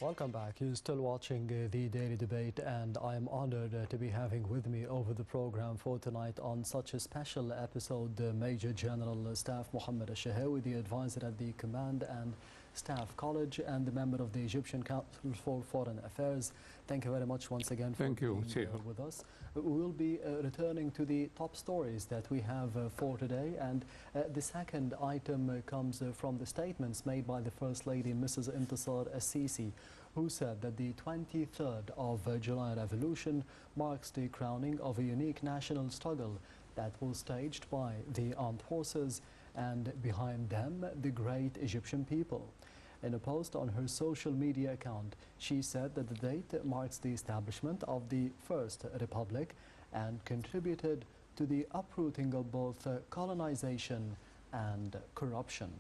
Welcome back. You're still watching the Daily Debate, and I am honored to be having with me over the program for tonight on such a special episode Major General Staff Mohammed Shahawi, the advisor at the Command and Staff College and the member of the Egyptian Council for Foreign Affairs. Thank you very much once again for being with us. We will be returning to the top stories that we have for today, and the second item comes from the statements made by the First Lady, Mrs. Intisar Al-Sisi, who said that the 23rd of July revolution marks the crowning of a unique national struggle that was staged by the armed forces and behind them the great Egyptian people. In a post on her social media account, she said that the date marks the establishment of the First Republic and contributed to the uprooting of both colonization and corruption.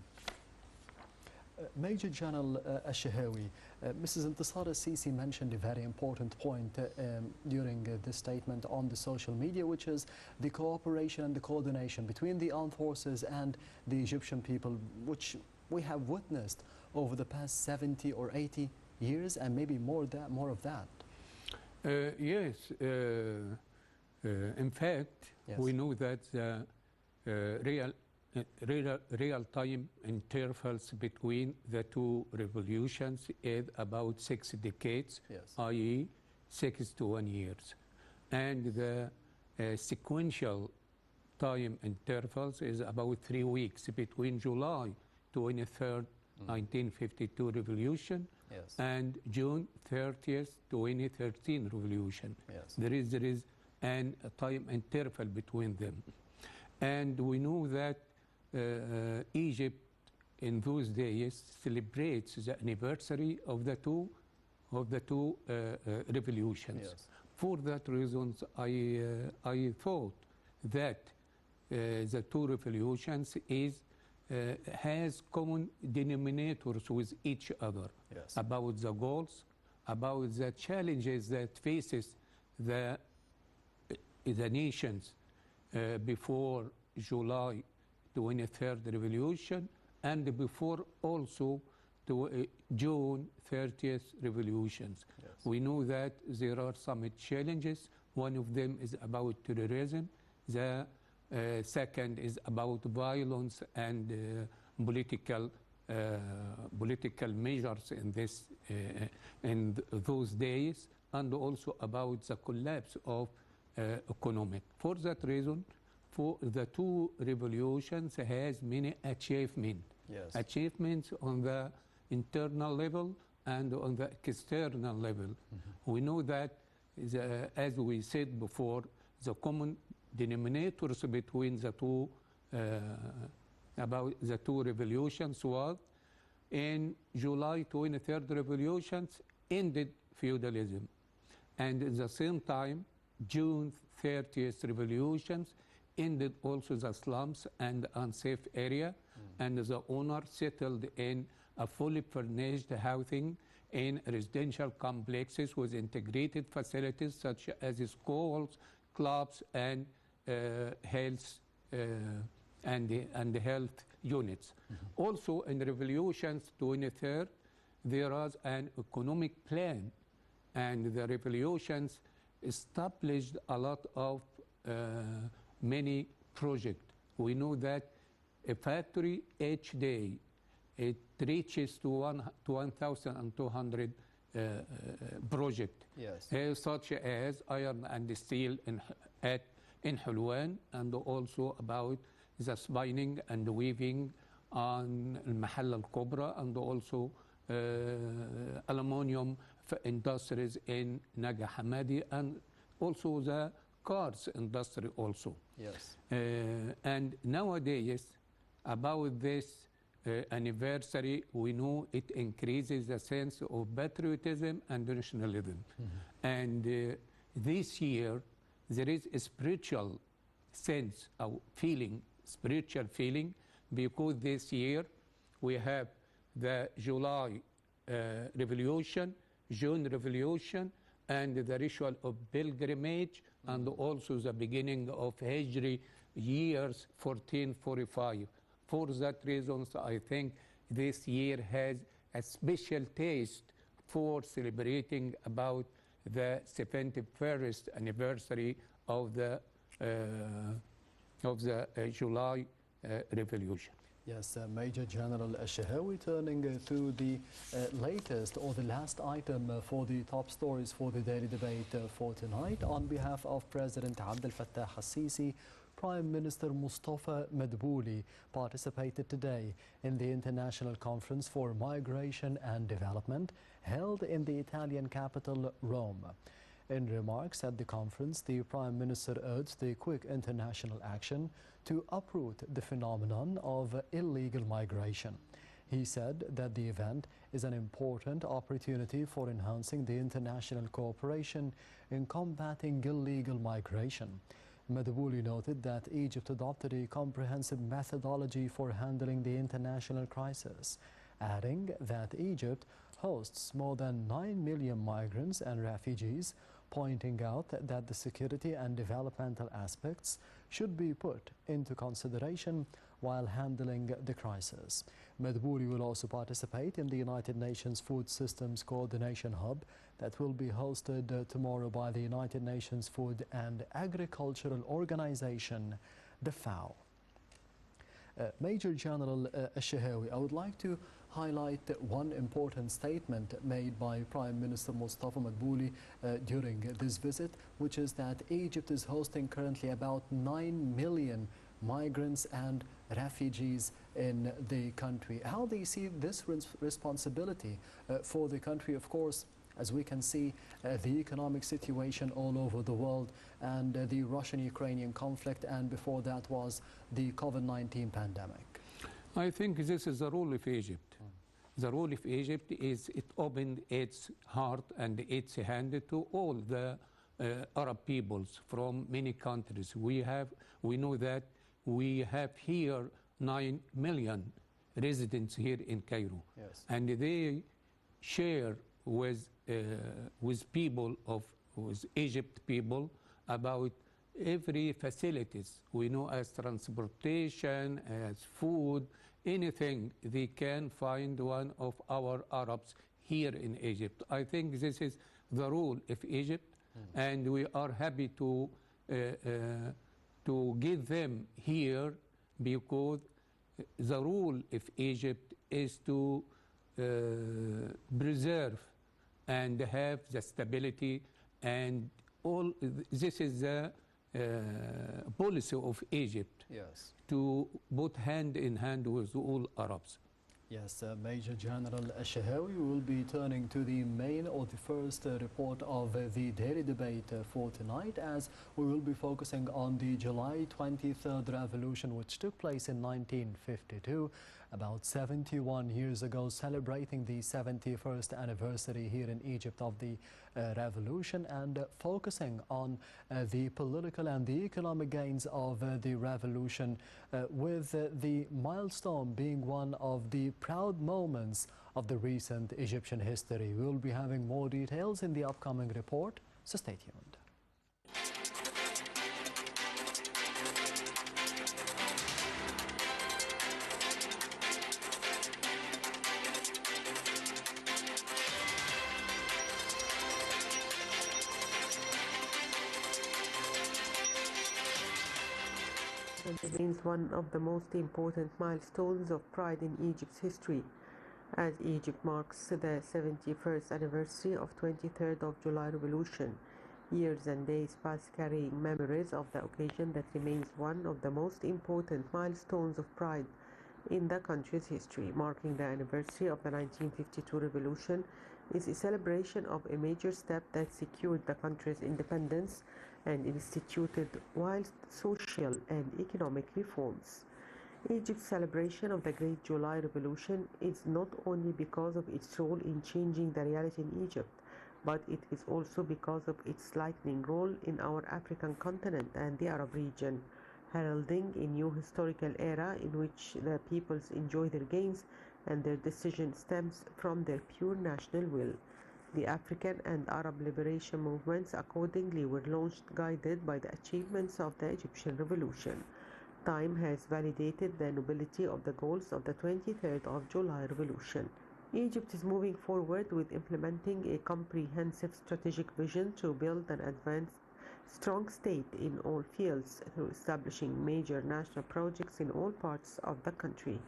Major General Shahawi, Mrs. Intisar Al-Sisi mentioned a very important point during this statement on the social media, which is the cooperation and the coordination between the armed forces and the Egyptian people, which we have witnessed over the past 70 or 80 years, and maybe more of that. Yes. In fact, yes, we know that the real-time intervals between the two revolutions is about 6 decades, yes, i.e. 6 to 1 years. And the sequential time intervals is about 3 weeks between July 23rd, 1952 revolution, yes, and June 30th, 2013 revolution. Yes. There is a time interval between them. And we know that Egypt in those days celebrates the anniversary of the two revolutions. Yes. For that reason, I thought that the two revolutions has common denominators with each other, yes, about the goals, about the challenges that faces the nations before July 23rd revolution and before also June 30th revolutions. Yes. We know that there are some challenges. One of them is about terrorism. The second is about violence and political measures in those days, and also about the collapse of economic. For that reason, for the two revolutions has many achievements. Yes. Achievements on the internal level and on the external level. Mm-hmm. We know that, as we said before, the common denominators between the two about the two revolutions was in July 23rd revolutions ended feudalism, and at the same time June 30th revolutions ended also the slums and unsafe area, and the owner settled in a fully furnished housing in residential complexes with integrated facilities such as schools, clubs, and health and health units. Mm-hmm. Also in Revolutions 23rd, there was an economic plan, and the revolutions established a lot of many projects. We know that a factory each day, it reaches to 1,200 projects, yes, such as iron and steel in Hulwan, and also about the spinning and weaving on Al-Mahalla Al-Kubra, and also aluminum industries in Naga Hamadi, and also the cars industry also. Yes. And nowadays, about this anniversary, we know it increases the sense of patriotism and nationalism. Mm-hmm. And this year, there is a spiritual sense of feeling, spiritual feeling, because this year we have the July Revolution, June Revolution, and the ritual of pilgrimage, and also the beginning of Hijri years 1445. For that reason, I think this year has a special taste for celebrating about the 71st anniversary of the July Revolution. Yes, Major General Shahawi, turning to the latest or the last item for the top stories for the daily debate for tonight. On behalf of President Abdel Fattah al-Sisi, Prime Minister Mustafa Madbouli participated today in the International Conference for Migration and Development held in the Italian capital, Rome. In remarks at the conference, the Prime Minister urged the quick international action to uproot the phenomenon of illegal migration. He said that the event is an important opportunity for enhancing the international cooperation in combating illegal migration. Madbouli noted that Egypt adopted a comprehensive methodology for handling the international crisis, adding that Egypt hosts more than 9 million migrants and refugees, pointing out that the security and developmental aspects should be put into consideration while handling the crisis. Madbouli will also participate in the United Nations Food Systems Coordination Hub that will be hosted tomorrow by the United Nations Food and Agricultural Organization, the FAO. Major General Shahawi, I would like to highlight one important statement made by Prime Minister Mustafa Madbouli during this visit, which is that Egypt is hosting currently about 9 million migrants and refugees in the country. How do you see this responsibility for the country? Of course, as we can see, the economic situation all over the world and the Russian-Ukrainian conflict, and before that was the COVID-19 pandemic. I think this is the role of Egypt. The role of Egypt is it opened its heart and its hand to all the Arab peoples from many countries. We know that we have here 9 million residents here in Cairo. Yes. And they share with people with Egypt people about every facilities. We know as transportation, as food, anything they can find one of our Arabs here in Egypt. I think this is the role of Egypt, and we are happy to give them here, because the role of Egypt is to preserve and have the stability, and all this is the policy of Egypt. Yes. To put hand in hand with all Arabs. Yes, Major General Shahawi, we will be turning to the main or the first report of the daily debate for tonight, as we will be focusing on the July 23rd revolution, which took place in 1952, about 71 years ago, celebrating the 71st anniversary here in Egypt of the revolution, and focusing on the political and the economic gains of the revolution, with the milestone being one of the proud moments of the recent Egyptian history. We will be having more details in the upcoming report, so stay tuned. Remains one of the most important milestones of pride in Egypt's history, as Egypt marks the 71st anniversary of 23rd of July revolution. Years and days pass carrying memories of the occasion that remains one of the most important milestones of pride in the country's history. Marking the anniversary of the 1952 revolution is a celebration of a major step that secured the country's independence and instituted wide social and economic reforms. Egypt's celebration of the Great July Revolution is not only because of its role in changing the reality in Egypt, but it is also because of its lightning role in our African continent and the Arab region, heralding a new historical era in which the peoples enjoy their gains and their decision stems from their pure national will. The African and Arab liberation movements accordingly were launched, guided by the achievements of the Egyptian Revolution. Time has validated the nobility of the goals of the 23rd of July Revolution. Egypt is moving forward with implementing a comprehensive strategic vision to build an advanced, strong state in all fields through establishing major national projects in all parts of the country.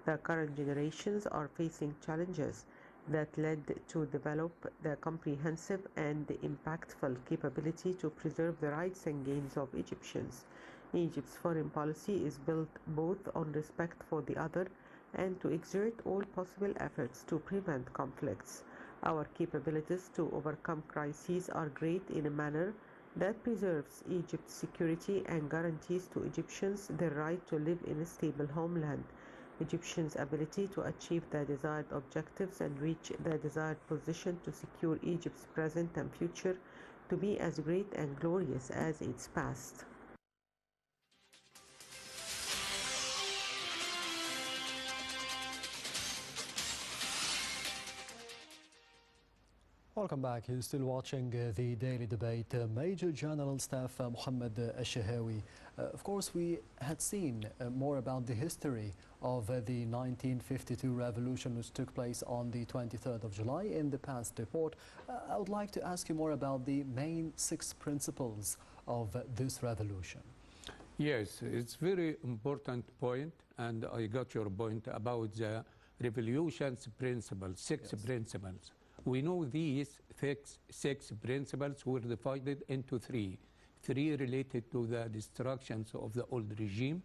The current generations are facing challenges that led to develop the comprehensive and impactful capability to preserve the rights and gains of Egyptians. Egypt's foreign policy is built both on respect for the other and to exert all possible efforts to prevent conflicts. Our capabilities to overcome crises are great in a manner that preserves Egypt's security and guarantees to Egyptians their right to live in a stable homeland. Egyptians' ability to achieve their desired objectives and reach their desired position to secure Egypt's present and future to be as great and glorious as its past. Welcome back. You're still watching the Daily Debate. Major General Staff Mohammed Shahawi. Of course, we had seen more about the history of the 1952 revolution, which took place on the 23rd of July in the past report. I would like to ask you more about the main 6 principles of this revolution. Yes, it's very important point, and I got your point about the revolution's principles, 6 principles. We know these six principles were divided into 3. 3 related to the destructions of the old regime,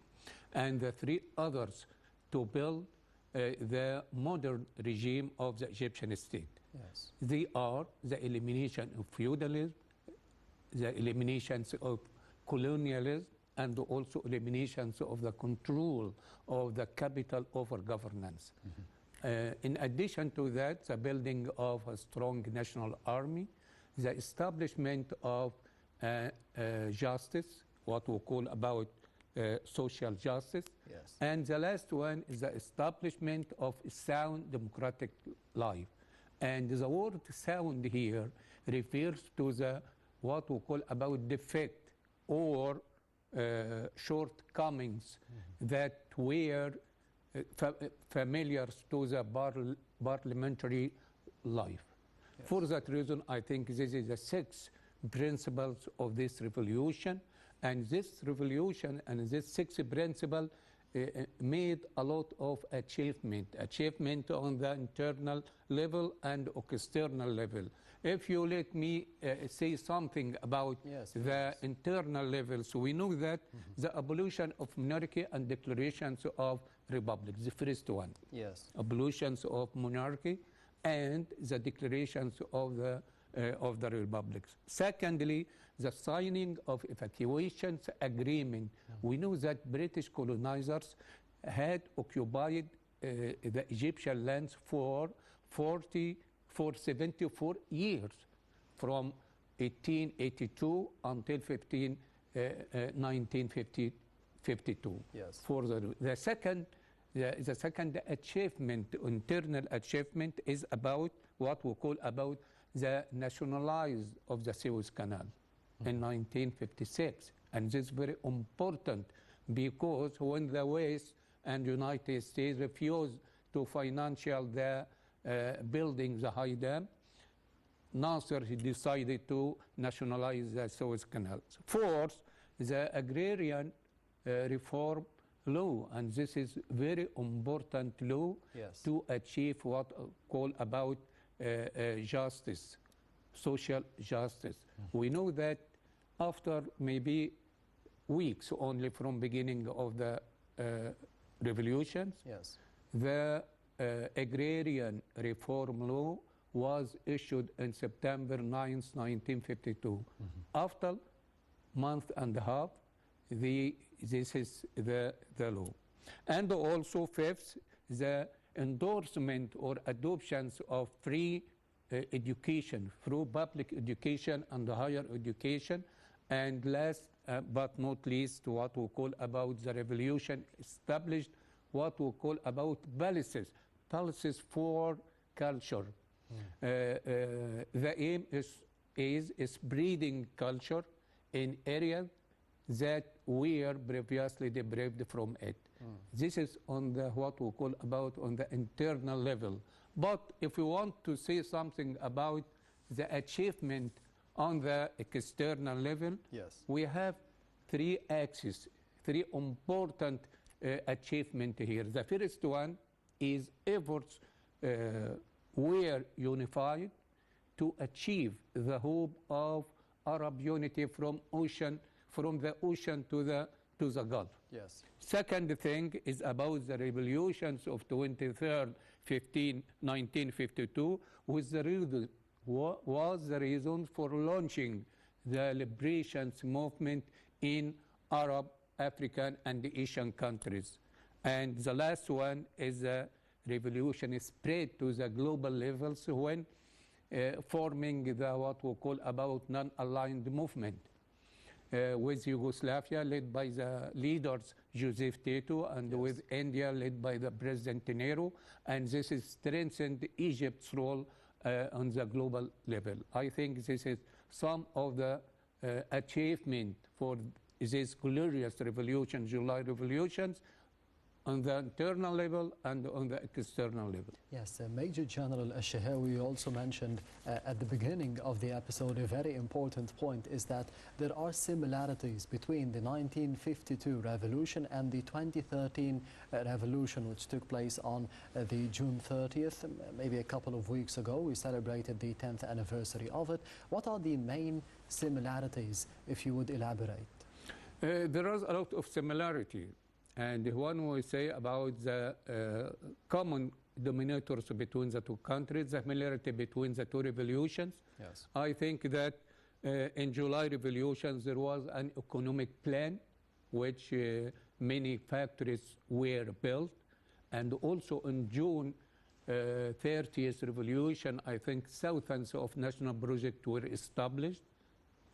and the 3 others to build the modern regime of the Egyptian state. Yes. They are the elimination of feudalism, the eliminations of colonialism, and also eliminations of the control of the capital over governance. In addition to that, the building of a strong national army, the establishment of justice, what we call about social justice, Yes. and the last one is the establishment of sound democratic life. And the word sound here refers to the what we call about defect or shortcomings that were familiar to the parliamentary life. Yes. For that reason, I think this is the 6 principles of this revolution, and this revolution and this 6 principle made a lot of achievement on the internal level and external level. If you let me say something about the internal level, so we know that the abolition of monarchy and declarations of republic, the first one. Yes. Abolitions of monarchy and the declarations of the republics. Secondly, the signing of evacuations agreement. We know that British colonizers had occupied the Egyptian lands for 74 years, from 1882 until 1952. Yes. For the second achievement, internal achievement, is about what we call about the nationalized of the Suez Canal in 1956. And this is very important because when the West and United States refused to financial the building the high dam, Nasser decided to nationalize the Suez Canal. Fourth, the agrarian reform law, and this is very important law to achieve what call about justice, social justice. We know that after maybe weeks only from beginning of the revolutions, the agrarian reform law was issued on September 9th, 1952. After month and a half, this is the law. And also fifth, the endorsement or adoptions of free education through public education and higher education. And last but not least, what we call about the revolution established what we call about policies for culture. The aim is breeding culture in areas that were previously deprived from it. This is on the what we call about on the internal level. But if we want to say something about the achievement on the external level, Yes. we have three axes, three important achievements here. The first one is efforts were unified to achieve the hope of Arab unity from the ocean to the Gulf. Yes. Second thing is about the revolutions of 23rd 1952 was the reason for launching the liberations movement in Arab, African, and Asian countries. And the last one is the revolution spread to the global levels when forming the what we call about non-aligned movement. With Yugoslavia led by the leaders Joseph Tito and Yes. with India led by the President Nehru, and this has strengthened Egypt's role on the global level. I think this is some of the achievement for this glorious revolution, July revolutions, on the internal level and on the external level. Yes, Major General Shahawi also mentioned at the beginning of the episode a very important point is that there are similarities between the 1952 revolution and the 2013 revolution, which took place on the June 30th, maybe a couple of weeks ago. We celebrated the 10th anniversary of it. What are the main similarities, if you would elaborate? There is a lot of similarity. And one will say about the common dominators between the two countries, the similarity between the two revolutions. Yes. I think that in July revolutions there was an economic plan which many factories were built. And also in June 30th revolution, I think thousands of national projects were established,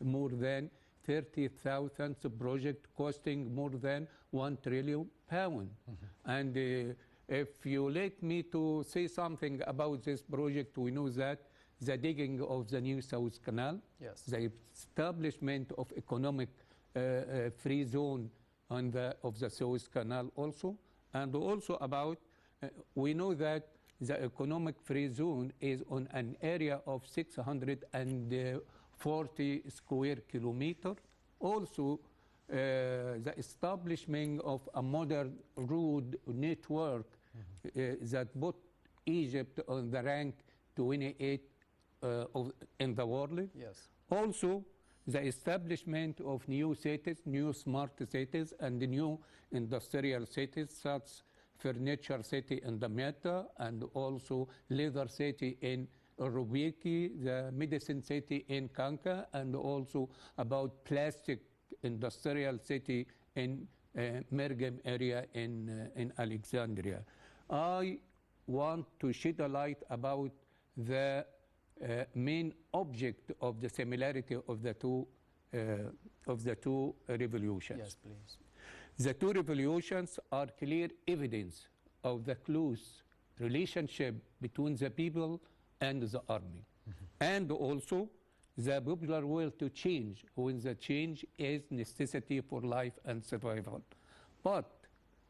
more than 30,000 project costing more than £1 trillion. And if you let me to say something about this project, we know that the digging of the new Suez Canal, Yes. the establishment of economic free zone on of the Suez Canal also, and also about, we know that the economic free zone is on an area of 640 square kilometer. Also, the establishment of a modern road network that put Egypt on the rank 28 in the world. Yes. Also, the establishment of new cities, new smart cities, and new industrial cities, such furniture city in the Meta, and also leather city in Rubiki, the medicine city in Kanka, and also about plastic industrial city in Mergem area in Alexandria. I want to shed a light about the main object of the similarity of the two revolutions. Yes, please. The two revolutions are clear evidence of the close relationship between the people and the army, and also the popular will to change when the change is necessity for life and survival. But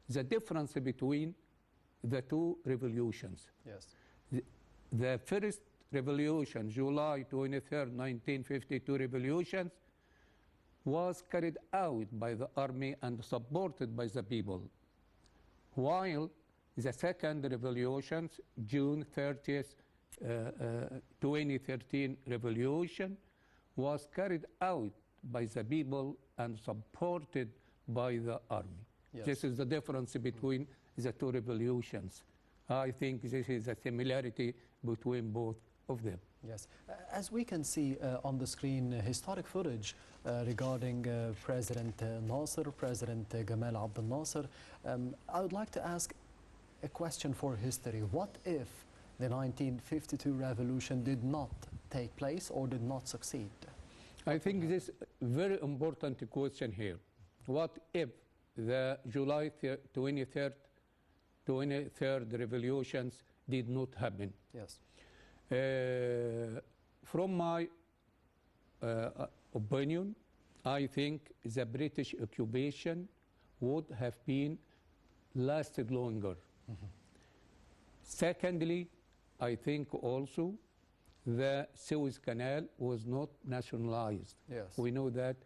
the difference between the two revolutions, Yes. the first revolution, July 23rd, 1952 revolutions, was carried out by the army and supported by the people, while the second revolution, June 30th, 2013 revolution, was carried out by the people and supported by the army. Yes. This is the difference between the two revolutions. I think this is a similarity between both of them. Yes. As we can see on the screen, historic footage regarding President Nasser, President Gamal Abdel Nasser. I would like to ask a question for history. What if the 1952 revolution did not take place or did not succeed? I think this very important question here. What if the July 23rd revolutions did not happen? Yes. From my opinion, I think the British occupation would have been lasted longer. Secondly, I think also the Suez Canal was not nationalized. Yes. We know that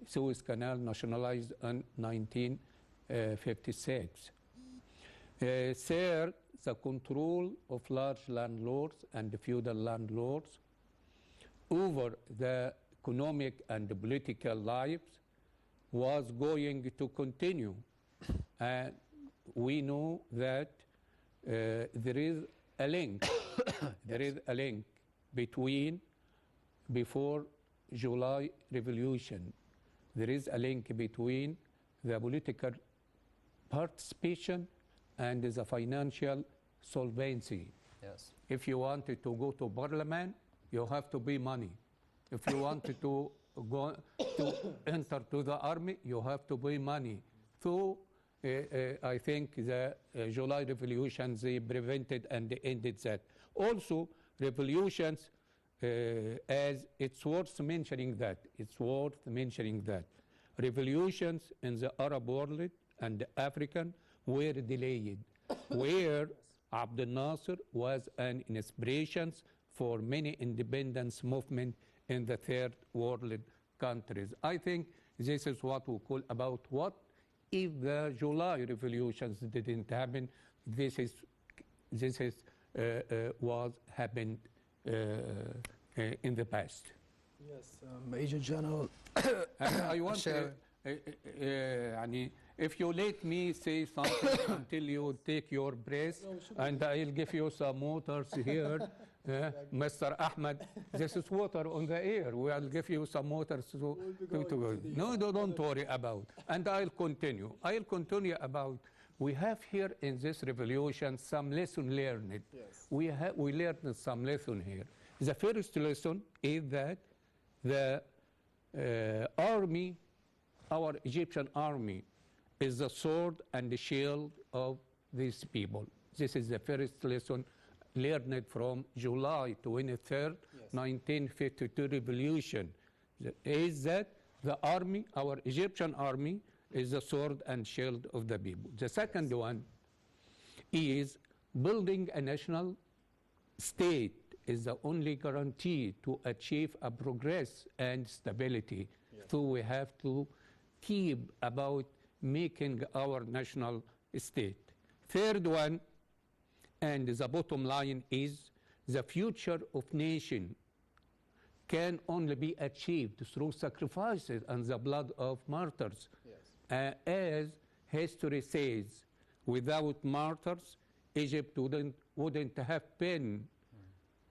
Suez Canal nationalized in 1956. Third, the control of large landlords and feudal landlords over the economic and political lives was going to continue. And we know that there is a link. There is a link between before July Revolution. There is a link between the political participation and the financial solvency. Yes. If you wanted to go to parliament, you have to pay money. If you wanted to go to enter to the army, you have to pay money. So I think the July Revolution, they prevented and ended that. Also, revolutions, as it's worth mentioning that, revolutions in the Arab world and the African were delayed, where Abdel Nasser was an inspiration for many independence movements in the third world countries. I think this is what we call about what if the July revolutions didn't happen. This is what happened in the past. Yes, Major General. And I want to, if you let me say something until you take your breath, and I'll give you some waters here, Mr. Ahmed. This is water on the air. We'll give you some waters to go. No, don't worry about. And I'll continue. About. We have here in this revolution some lesson learned. Yes. We learned some lesson here. The first lesson is that the army, our Egyptian army, is the sword and the shield of these people. This is the first lesson learned from July 23rd, 1952 revolution, is that the army, our Egyptian army, is the sword and shield of the people. The second one is building a national state is the only guarantee to achieve a progress and stability. So we have to keep about making our national state. Third one, and the bottom line is the future of nation can only be achieved through sacrifices and the blood of martyrs. As history says, without martyrs, Egypt wouldn't have been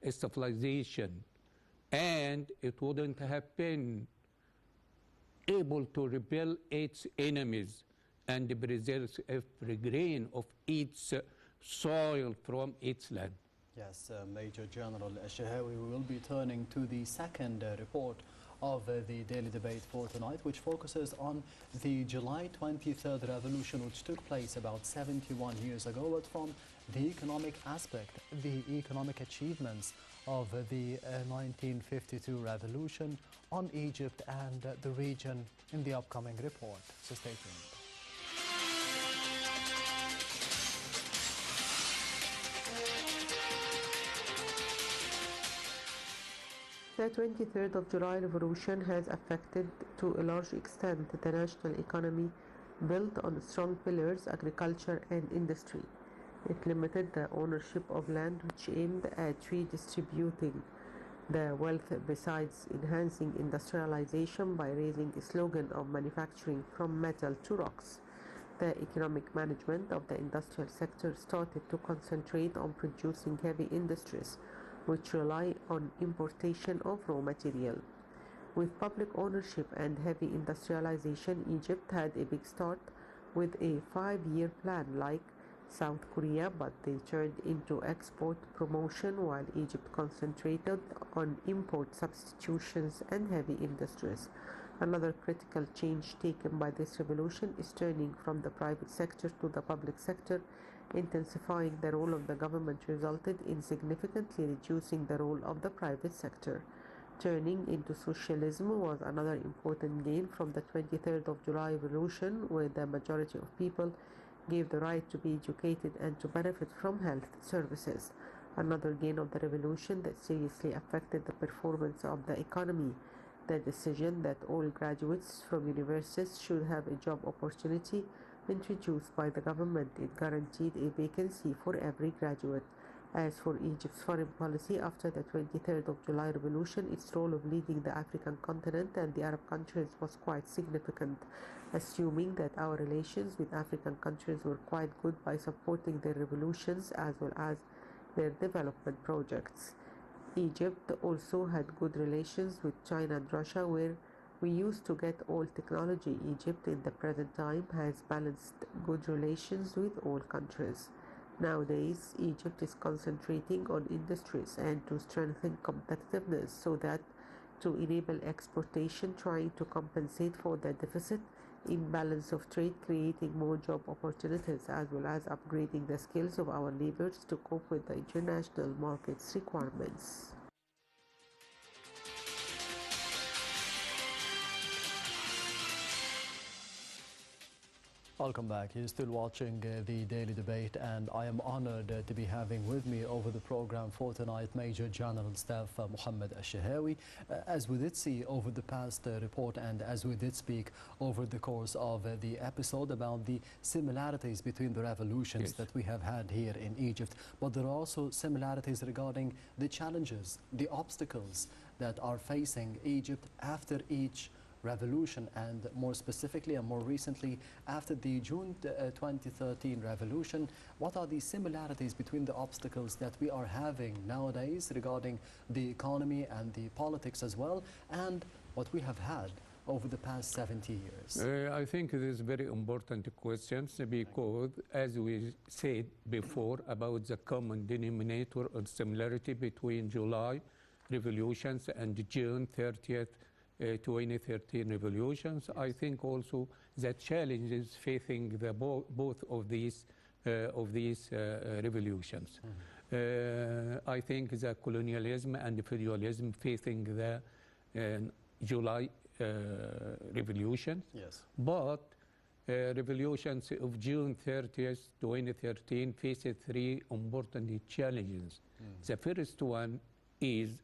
a civilization, and it wouldn't have been able to repel its enemies and preserve every grain of its soil from its land. Yes, Major General Shahawi, we will be turning to the second report of the daily debate for tonight, which focuses on the July 23rd revolution, which took place about 71 years ago, but from the economic aspect, the economic achievements of the 1952 revolution on Egypt and the region in the upcoming report. So stay tuned. The 23rd of July revolution has affected to a large extent the national economy built on strong pillars, agriculture and industry. It limited the ownership of land, which aimed at redistributing the wealth besides enhancing industrialization by raising a slogan of manufacturing from metal to rocks. The economic management of the industrial sector started to concentrate on producing heavy industries, which rely on importation of raw material. With public ownership and heavy industrialization, Egypt had a big start with a 5-year plan like South Korea, but they turned into export promotion while Egypt concentrated on import substitutions and heavy industries. Another critical change taken by this revolution is turning from the private sector to the public sector. Intensifying the role of the government resulted in significantly reducing the role of the private sector. Turning into socialism was another important gain from the 23rd of July revolution, where the majority of people gave the right to be educated and to benefit from health services. another gain of the revolution that seriously affected the performance of the economy. The decision that all graduates from universities should have a job opportunity introduced by the government. It guaranteed a vacancy for every graduate. As for Egypt's foreign policy after the 23rd of July revolution, its role of leading the African continent and the Arab countries was quite significant, assuming that our relations with African countries were quite good by supporting their revolutions as well as their development projects. Egypt also had good relations with China and Russia, where we used to get all technology. Egypt in the present time has balanced good relations with all countries. Nowadays, Egypt is concentrating on industries and to strengthen competitiveness so that to enable exportation, trying to compensate for the deficit imbalance of trade, creating more job opportunities as well as upgrading the skills of our laborers to cope with the international market's requirements. Welcome back. You're still watching the Daily Debate, and I am honored to be having with me over the program for tonight Major General Staff Mohammed Shahawi. As we did see over the past report and as we did speak over the course of the episode about the similarities between the revolutions that we have had here in Egypt, but there are also similarities regarding the challenges, the obstacles that are facing Egypt after each revolution, and more specifically and more recently after the June 2013 revolution. What are the similarities between the obstacles that we are having nowadays regarding the economy and the politics as well, and what we have had over the past 70 years? I think it is very important questions because, as we said before, about the common denominator or similarity between July revolutions and June 30th 2013 revolutions. I think also the challenges facing the both of these revolutions. I think the colonialism and feudalism facing the July revolution. Yes. But revolutions of June 30th, 2013 faced three important challenges. The first one is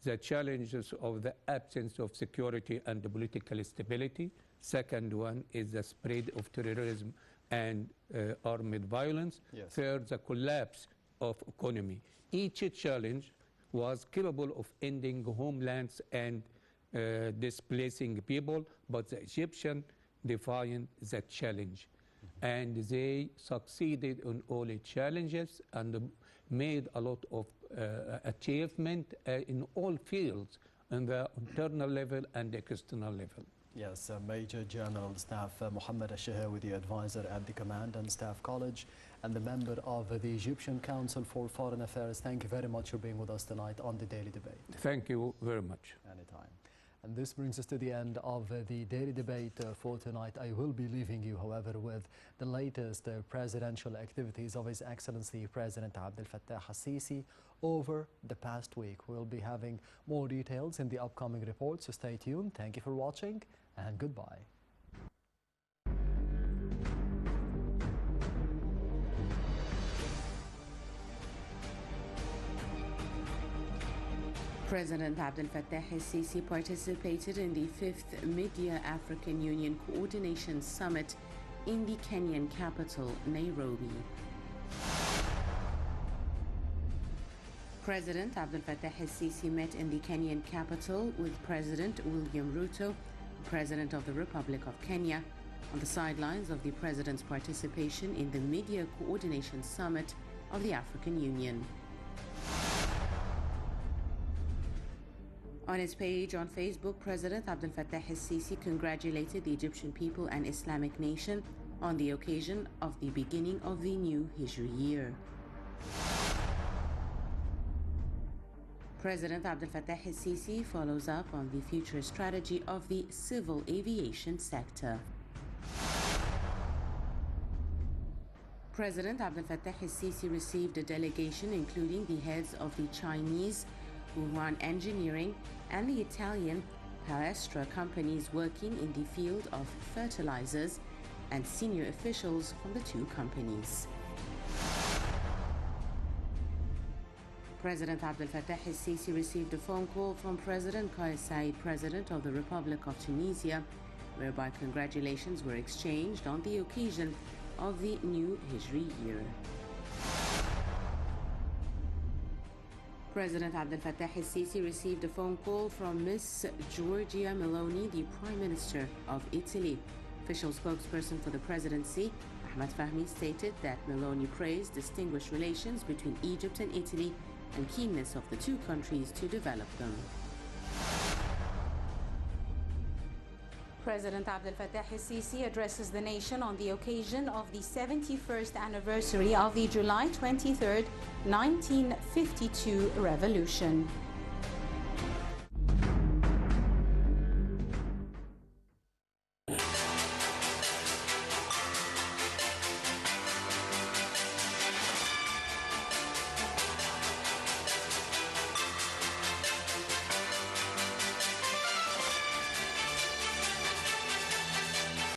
the challenges of the absence of security and the political stability. Second one is the spread of terrorism and armed violence. Yes. Third, the collapse of economy. Each challenge was capable of ending homelands and displacing people, but the Egyptians defied the challenge. And they succeeded in all the challenges and made a lot of achievement in all fields, on the internal level and external level. Yes, Major General Staff Mohammed Shahawi, the advisor at the Command and Staff College and the member of the Egyptian Council for Foreign Affairs. Thank you very much for being with us tonight on the Daily Debate. Thank you very much. Anytime. And this brings us to the end of the Daily Debate for tonight. I will be leaving you, however, with the latest presidential activities of His Excellency President Abdel Fattah al-Sisi over the past week. We'll be having more details in the upcoming report, so stay tuned. Thank you for watching, and goodbye. President Abdel Fattah al-Sisi participated in the 5th Mid-Year African Union Coordination Summit in the Kenyan capital, Nairobi. President Abdel Fattah al-Sisi met in the Kenyan capital with President William Ruto, President of the Republic of Kenya, on the sidelines of the President's participation in the Mid-Year Coordination Summit of the African Union. On his page on Facebook, President Abdel Fattah al-Sisi congratulated the Egyptian people and Islamic nation on the occasion of the beginning of the new Hijri year. President Abdel Fattah al-Sisi follows up on the future strategy of the civil aviation sector. President Abdel Fattah al-Sisi received a delegation including the heads of the Chinese Wuhan Engineering and the Italian Palestra companies working in the field of fertilizers and senior officials from the two companies. President Abdel Fattah el-Sisi received a phone call from President Kais Saied, President of the Republic of Tunisia, whereby congratulations were exchanged on the occasion of the new Hijri year. President Abdel Fattah el-Sisi received a phone call from Ms. Giorgia Meloni, the Prime Minister of Italy. Official spokesperson for the presidency, Ahmed Fahmy, stated that Meloni praised distinguished relations between Egypt and Italy and keenness of the two countries to develop them. President Abdel Fattah el-Sisi addresses the nation on the occasion of the 71st anniversary of the July 23, 1952 revolution.